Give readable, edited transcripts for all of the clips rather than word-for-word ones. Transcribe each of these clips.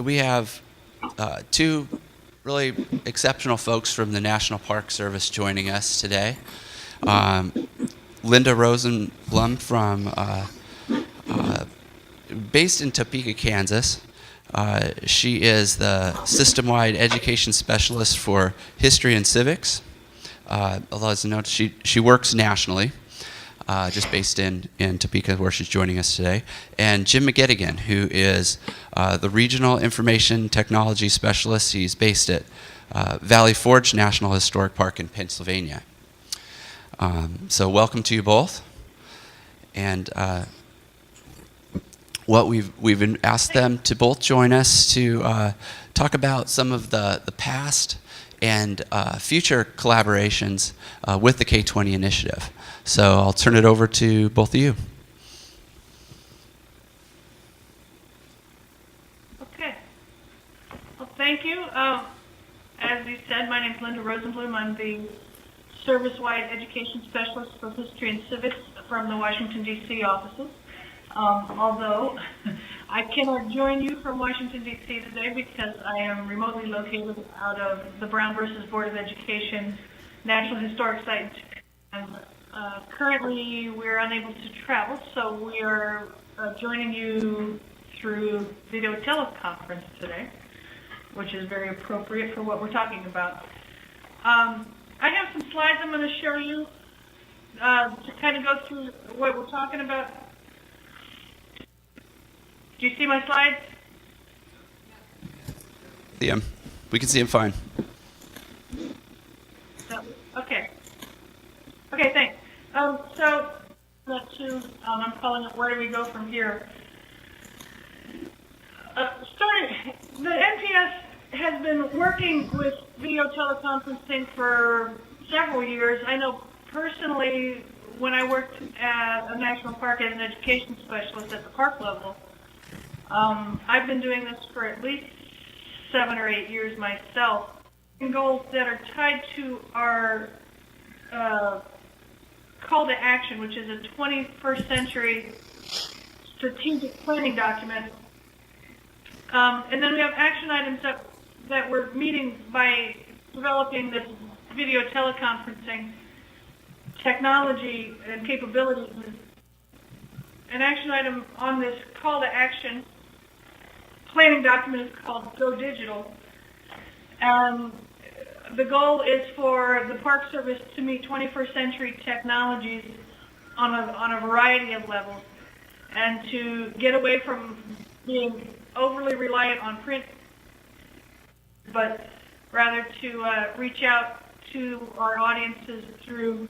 we have two really exceptional folks from the National Park Service joining us today. Linda Rosenblum based in Topeka, Kansas. She is the system-wide education specialist for history and civics. Although as a note, she works nationally, just based in Topeka, where she's joining us today. And Jim McGettigan, who is the regional information technology specialist. He's based at Valley Forge National Historic Park in Pennsylvania. So welcome to you both. And we've asked them to both join us to talk about some of the past and future collaborations with the K20 initiative. So I'll turn it over to both of you. Okay. Well, thank you. As you said, my name is Linda Rosenblum. I'm the Service-Wide Education Specialist for History and Civics from the Washington, D.C. offices. Although I cannot join you from Washington, D.C. today because I am remotely located out of the Brown versus Board of Education National Historic Site. And currently, we're unable to travel, so we are joining you through video teleconference today, which is very appropriate for what we're talking about. I have some slides I'm going to show you to kind of go through what we're talking about. Do you see my slides? See him. We can see him fine. Okay. Okay, thanks. So, I'm calling it Where Do We Go From Here? The NPS has been working with video teleconferencing for several years. I know personally, when I worked at a national park as an education specialist at the park level, I've been doing this for at least 7 or 8 years myself. Goals that are tied to our call to action, which is a 21st century strategic planning document. And then we have action items that we're meeting by developing this video teleconferencing technology and capabilities. An action item on this call to action planning document is called Go Digital. The goal is for the Park Service to meet 21st century technologies on a variety of levels and to get away from being overly reliant on print, but rather to reach out to our audiences through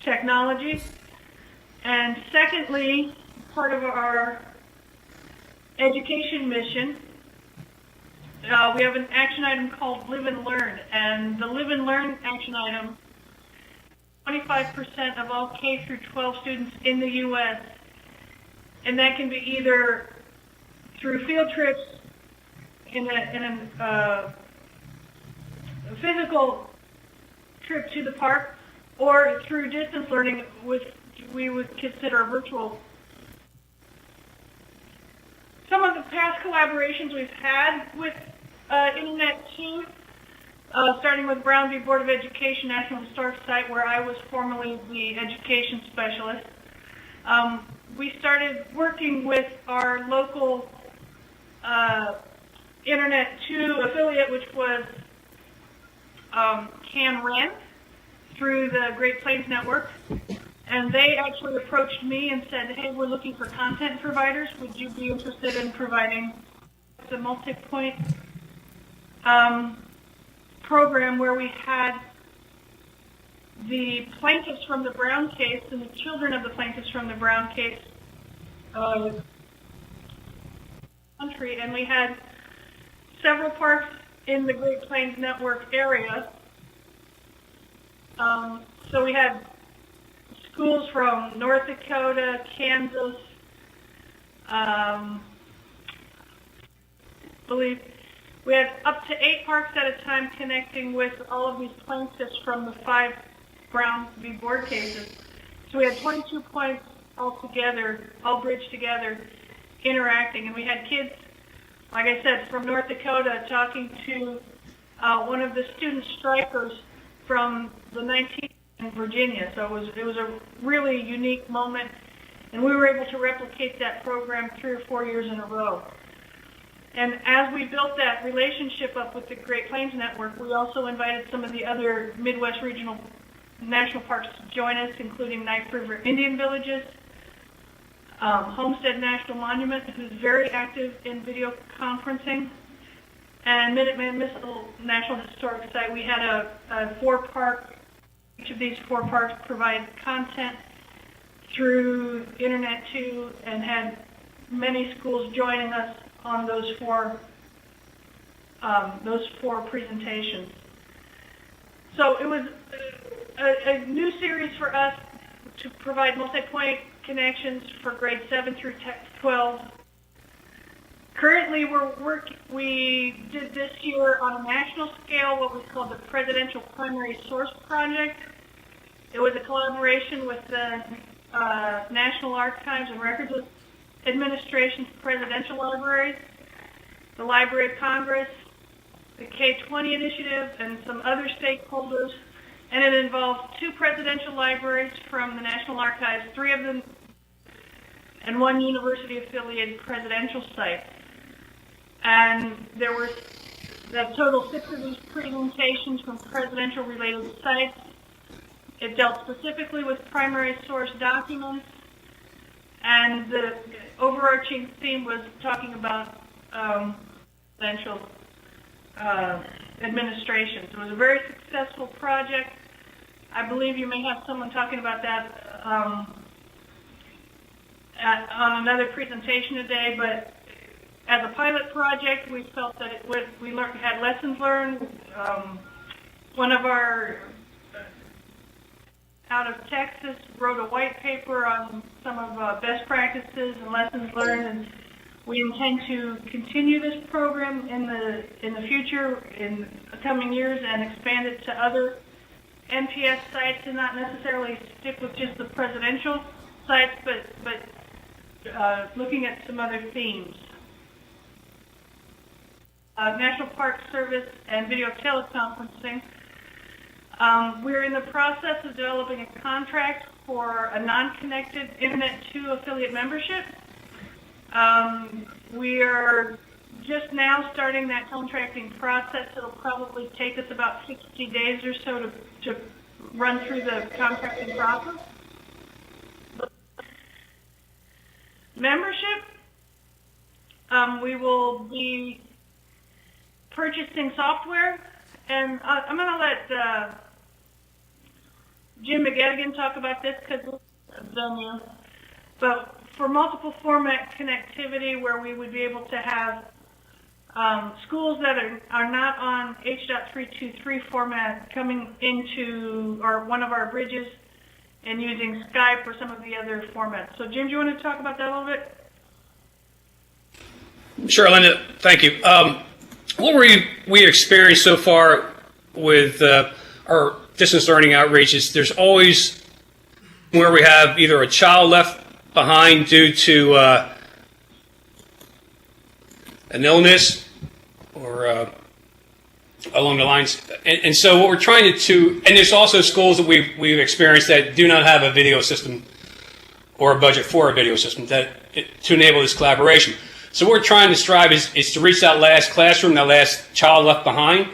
technology. And secondly, part of our education mission, we have an action item called Live and Learn. And the Live and Learn action item, 25% of all K through 12 students in the U.S., and that can be either through field trips in a physical trip to the park, or through distance learning, which we would consider virtual. Some of the past collaborations we've had with Internet2, starting with Brown v. Board of Education National Historic Site, where I was formerly the education specialist. We started working with our local Internet2 affiliate, which was CanRen, through the Great Plains Network. And they actually approached me and said, hey, we're looking for content providers. Would you be interested in providing the multi-point program where we had the plaintiffs from the Brown case and the children of the plaintiffs from the Brown case country, and we had several parks in the Great Plains Network area. So we had schools from North Dakota, Kansas, believe we had up to 8 parks at a time connecting with all of these plaintiffs from the 5 Brown v. Board cases. So we had 22 points all together, all bridged together, interacting, and we had kids like I said, from North Dakota, talking to one of the student strikers from the 19th in Virginia. So it was a really unique moment, and we were able to replicate that program 3 or 4 years in a row. And as we built that relationship up with the Great Plains Network, we also invited some of the other Midwest regional national parks to join us, including Knife River Indian Villages, Homestead National Monument, who's very active in video conferencing, and Minuteman Missile National Historic Site. We had a 4-park, each of these 4 parks provide content through Internet2, and had many schools joining us on those four presentations. So it was a new series for us to provide multi-point connections for grades 7 through 12. Currently, we did this year on a national scale what was called the Presidential Primary Source Project. It was a collaboration with the National Archives and Records Administration's presidential libraries, the Library of Congress, the K20 initiative, and some other stakeholders. And it involves 2 presidential libraries from the National Archives, 3 of them, and 1 university-affiliated presidential site. And there were a total 6 of these presentations from presidential-related sites. It dealt specifically with primary source documents, and the overarching theme was talking about presidential administrations. It was a very successful project. I believe you may have someone talking about that on another presentation today, but as a pilot project, we felt that had lessons learned. One of our out of Texas wrote a white paper on some of best practices and lessons learned, and we intend to continue this program in the future, in the coming years, and expand it to other NPS sites, and not necessarily stick with just the presidential sites, but looking at some other themes. National Park Service and video teleconferencing. We're in the process of developing a contract for a non-connected Internet2 affiliate membership. We are just now starting that contracting process. It'll probably take us about 60 days or so to run through the contracting process. Membership, we will be purchasing software, and I'm going to let Jim McGettigan talk about this because it's done. But for multiple format connectivity, where we would be able to have schools that are not on H.323 format coming into one of our bridges and using Skype or some of the other formats. So Jim, do you want to talk about that a little bit? Sure, Linda. Thank you. What we experienced so far with our distance learning outreach is there's always where we have either a child left behind due to an illness or along the lines. And so what we're trying to and there's also schools that we've experienced that do not have a video system or a budget for a video system to enable this collaboration. So what we're trying to strive is to reach that last classroom, that last child left behind.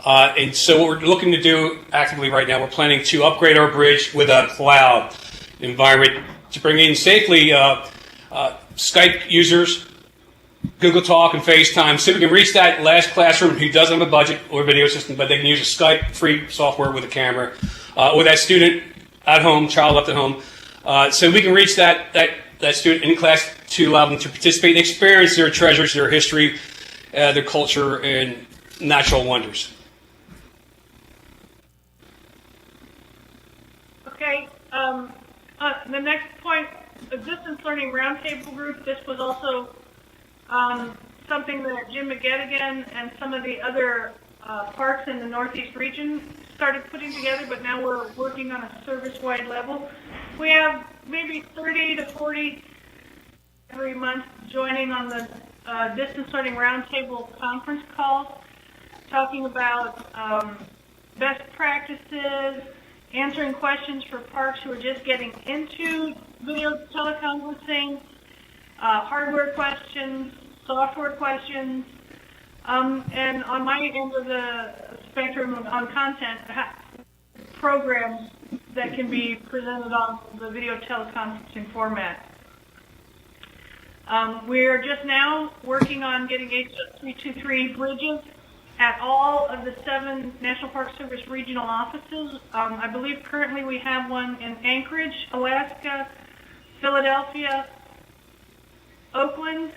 And so what we're looking to do actively right now, we're planning to upgrade our bridge with a cloud environment to bring in safely Skype users, Google Talk, and FaceTime, so we can reach that last classroom who doesn't have a budget or video system, but they can use a Skype-free software with a camera, or that student at home, child left at home, so we can reach that student in class to allow them to participate and experience their treasures, their history, their culture, and natural wonders. Okay. The next point, the Distance Learning Roundtable Group, this was also something that Jim McGettigan and some of the other parks in the Northeast region started putting together, but now we're working on a service-wide level. We have maybe 30 to 40 every month joining on the distance learning roundtable conference calls, talking about best practices, answering questions for parks who are just getting into video teleconferencing, hardware questions, software questions, and on my end of the spectrum on content, programs that can be presented on the video teleconferencing format. We're just now working on getting H.323 bridges at all of the 7 National Park Service regional offices. I believe currently we have one in Anchorage, Alaska, Philadelphia, Oakland.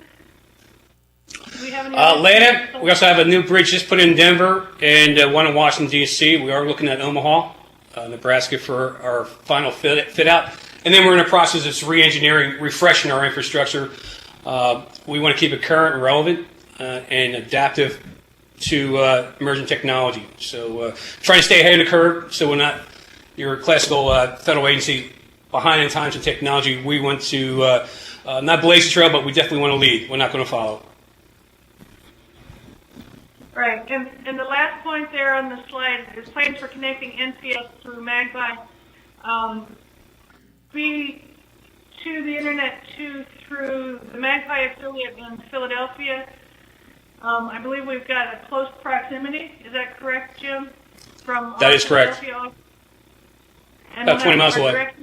Do we have any Atlanta, we also have a new bridge just put in Denver and one in Washington, D.C. We are looking at Omaha, Nebraska for our final fit out. And then we're in the process of re-engineering, refreshing our infrastructure. We want to keep it current and relevant and adaptive to emerging technology. So trying to stay ahead of the curve so we're not your classical federal agency behind in times of technology. We want to not blaze the trail, but we definitely want to lead. We're not going to follow. Right, and the last point there on the slide is plans for connecting NPS through Magpie to the Internet2 through the Magpie affiliate in Philadelphia. I believe we've got a close proximity. Is that correct, Jim? That is correct. And about 20 miles away.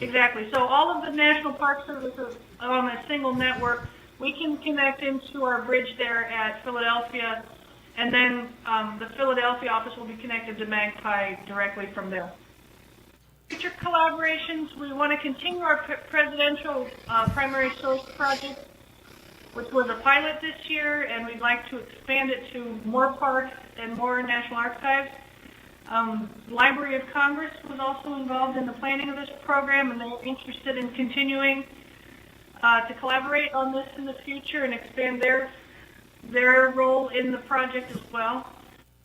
Exactly. So all of the National Park Services on a single network, we can connect into our bridge there at Philadelphia, and then the Philadelphia office will be connected to Magpie directly from there. Future collaborations, we want to continue our presidential primary source project, which was a pilot this year, and we'd like to expand it to more parks and more National Archives. Library of Congress was also involved in the planning of this program, and they're interested in continuing to collaborate on this in the future and expand their role in the project as well.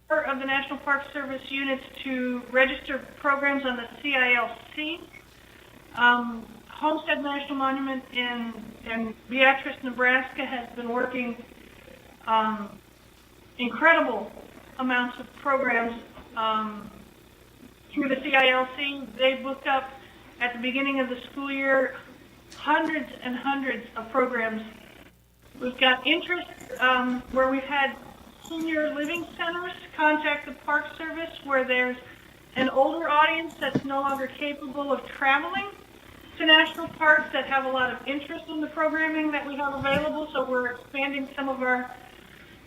Of the National Park Service units to register programs on the CILC. Homestead National Monument in Beatrice, Nebraska has been working incredible amounts of programs through the CILC. They booked up at the beginning of the school year hundreds and hundreds of programs. We've got interest where we've had senior living centers contact the Park Service where there's an older audience that's no longer capable of traveling to national parks that have a lot of interest in the programming that we have available. So we're expanding some of our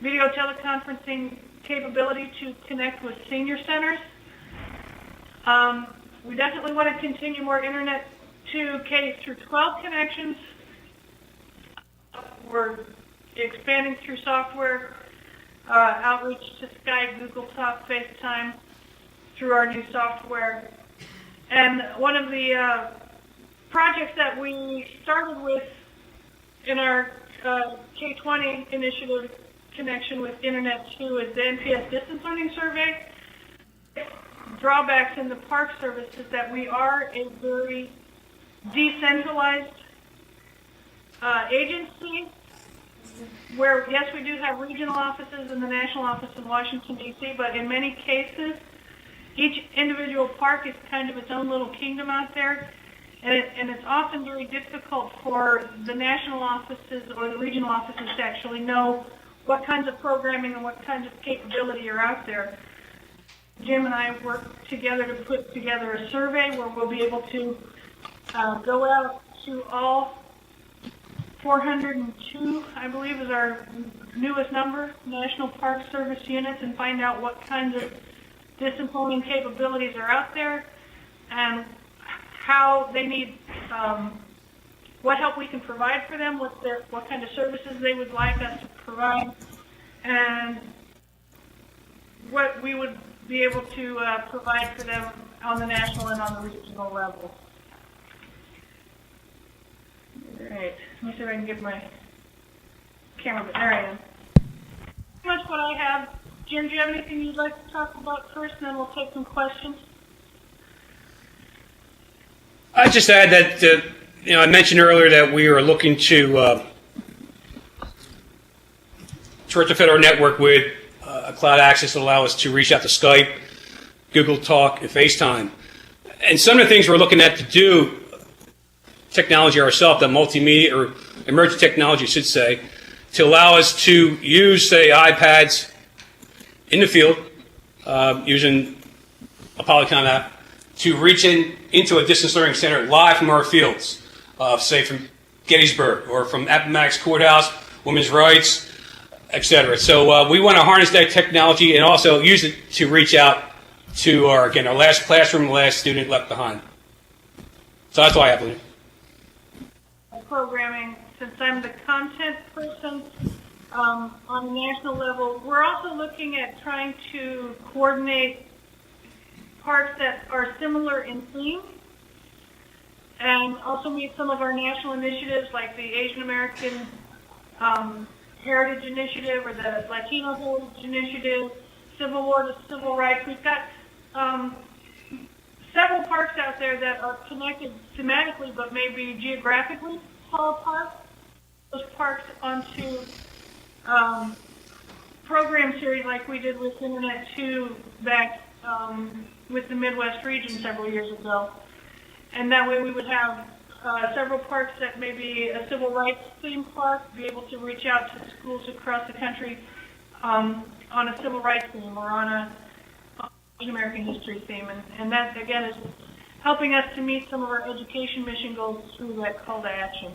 video teleconferencing capability to connect with senior centers. We definitely want to continue more Internet2 K through 12 connections. We're expanding through software outreach to Skype, Google Talk, FaceTime through our new software. And one of the projects that we started with in our K20 initiative connection with Internet2 is the NPS Distance Learning Survey. Drawbacks in the Park Service is that we are a very decentralized agency where, yes, we do have regional offices and the national office in Washington, D.C., but in many cases, each individual park is kind of its own little kingdom out there, and it's often very difficult for the national offices or the regional offices to actually know what kinds of programming and what kinds of capability are out there. Jim and I work together to put together a survey where we'll be able to go out to all 402, I believe, is our newest number, National Park Service units, and find out what kinds of distance-learning capabilities are out there and how they need, what help we can provide for them, what kind of services they would like us to provide, and what we would be able to provide for them on the national and on the regional level. All right, let me see if I can get my camera, there I am. Pretty much what I have. Jim, do you have anything you'd like to talk about first, and then we'll take some questions? I'd just add that, I mentioned earlier that we are looking to to retrofit our network with a cloud access that allow us to reach out to Skype, Google Talk, and FaceTime. And some of the things we're looking at to do, technology ourselves, the multimedia or emerging technology, I should say, to allow us to use, say, iPads in the field using a Polycom app to reach into a distance learning center live from our fields, say from Gettysburg or from Appomattox Courthouse, women's rights, etc. So we want to harness that technology and also use it to reach out to our last classroom, last student left behind. So that's all I have, Lynn. Programming, since I'm the content person on a national level, we're also looking at trying to coordinate parts that are similar in theme and also meet some of our national initiatives like the Asian American Heritage Initiative or the Latino Heritage Initiative, Civil War to Civil Rights. We've got several parks out there that are connected thematically but maybe geographically fall apart. Those parks onto program series like we did with Internet2 back with the Midwest region several years ago. And that way we would have several parks that may be a civil rights themed park, be able to reach out to schools across the country on a civil rights theme or on a American history theme. And that, again, is helping us to meet some of our education mission goals through that call to action.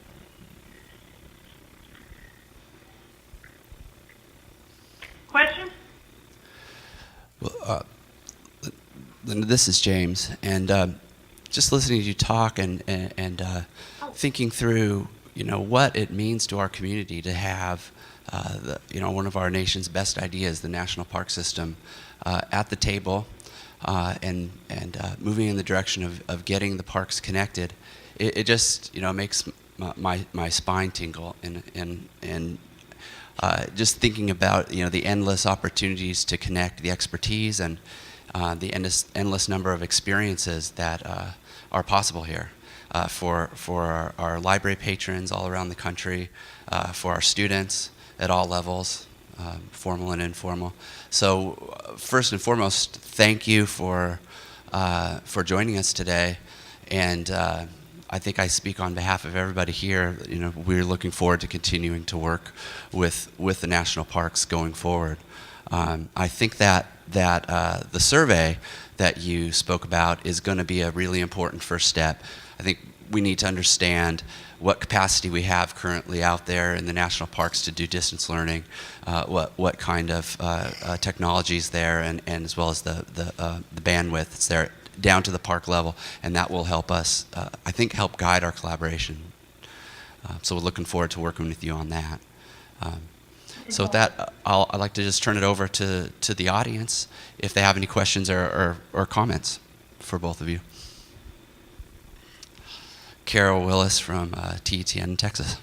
Questions? Well, Linda, this is James, and just listening to you talk and thinking through, what it means to our community to have, one of our nation's best ideas, the national park system, at the table, and moving in the direction of getting the parks connected. It just, makes my spine tingle, and just thinking about, the endless opportunities to connect the expertise and the endless number of experiences that are possible here for our library patrons all around the country, for our students at all levels, formal and informal. So first and foremost, thank you for joining us today, and I think I speak on behalf of everybody here. We're looking forward to continuing to work with the national parks going forward. I think that the survey that you spoke about is going to be a really important first step. I think we need to understand what capacity we have currently out there in the national parks to do distance learning, what kind of technology is there, and as well as the bandwidth that's there down to the park level, and that will help us, I think, help guide our collaboration. So we're looking forward to working with you on that. So with that, I'd like to just turn it over to the audience if they have any questions or comments for both of you. Carol Willis from TETN, Texas.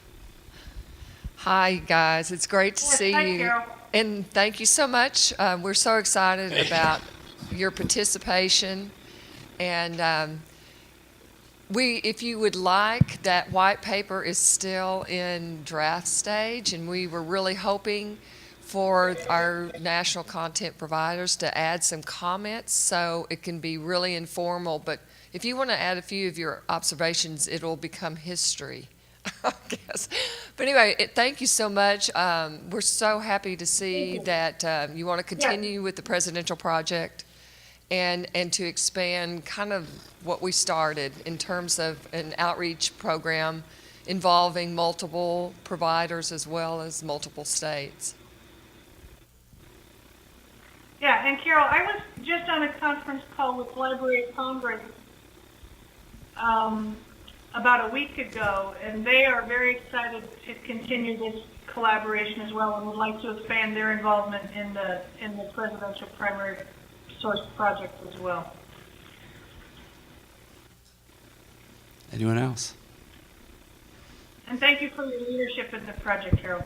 Hi, guys. It's great to see Hi, you. Carol. And thank you so much. We're so excited about your participation. And if you would like, that white paper is still in draft stage, and we were really hoping for our national content providers to add some comments so it can be really informal. But if you want to add a few of your observations, it'll become history, I guess. But anyway, thank you so much. We're so happy to see that you want to continue with the presidential project and to expand kind of what we started in terms of an outreach program involving multiple providers as well as multiple states. Yeah, and Carol, I was just on a conference call with Library of Congress about a week ago, and they are very excited to continue this collaboration as well and would like to expand their involvement in the presidential primary source project as well. Anyone else? And thank you for your leadership in the project, Carol.